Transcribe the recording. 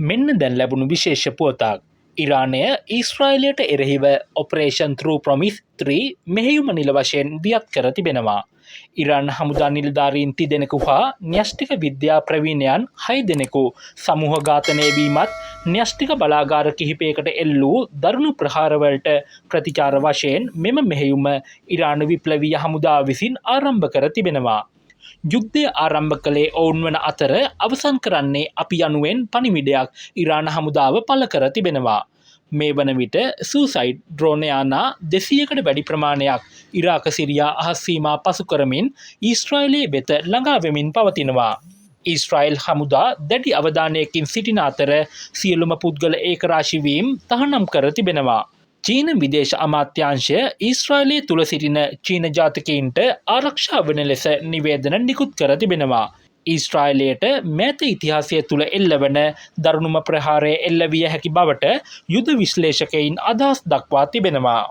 මෙන්න දැන් ලැබුණු විශේෂ පුවතක්. ඉරානය ඊශ්‍රායලයට එරෙහිව ඔපරේෂන් ත්‍රූ ප්‍රොමිස් 3 මෙහෙයුම නිල වශයෙන් දියත් කර තිබෙනවා. ඉරාන් හමුදා නිලධාරීන් 3 දෙනෙකු හා න්‍යෂ්ටික විද්‍යා ප්‍රවීණයන් 6 දෙනෙකු සමූහ ඝාතනය වීමත් න්‍යෂ්ටික බලාගාර කිහිපයකට එල්ල වූ දරුණු ප්‍රහාරවලට ප්‍රතිචාර වශයෙන් මෙම මෙහෙයුම ඉරාන විප්ලවීය හමුදාව විසින් ආරම්භ කර තිබෙනවා. යුද්ධය ආරම්භ කළේ ඔවුන් වන අතර අවසන් කරන්නේ අපි යනුවෙන් පණිවිඩයක් ඉරාන හමුදාව පළ කර තිබෙනවා. මේ වන විට සූසයිඩ් ඩ්‍රෝන යානා 200කට වැඩි ප්‍රමාණයක් ඉරාක සිරියා අහස් සීමා පසු කරමින් ඊශ්‍රායලයේ වෙත ළඟා වෙමින් පවතිනවා. ඊශ්‍රායල් හමුදා දැඩි අවධානයකින් සිටින අතර සියලුම පුද්ගල ඒකරාශී වීම තහනම් කර තිබෙනවා. චීන විදේශ අමාත්‍යාංශය ඊශ්‍රායලයේ තුල සිටින චීන ජාතිකයින්ට ආරක්ෂා වන ලෙස නිවේදන නිකුත් කර තිබෙනවා. ඊශ්‍රායලයට මෑත ඉතිහාසය තුල එල්ලවන දරුණුම ප්‍රහාරය එල්ල විය හැකි බවට යුද විශ්ලේෂකයින් අදහස් දක්වා තිබෙනවා.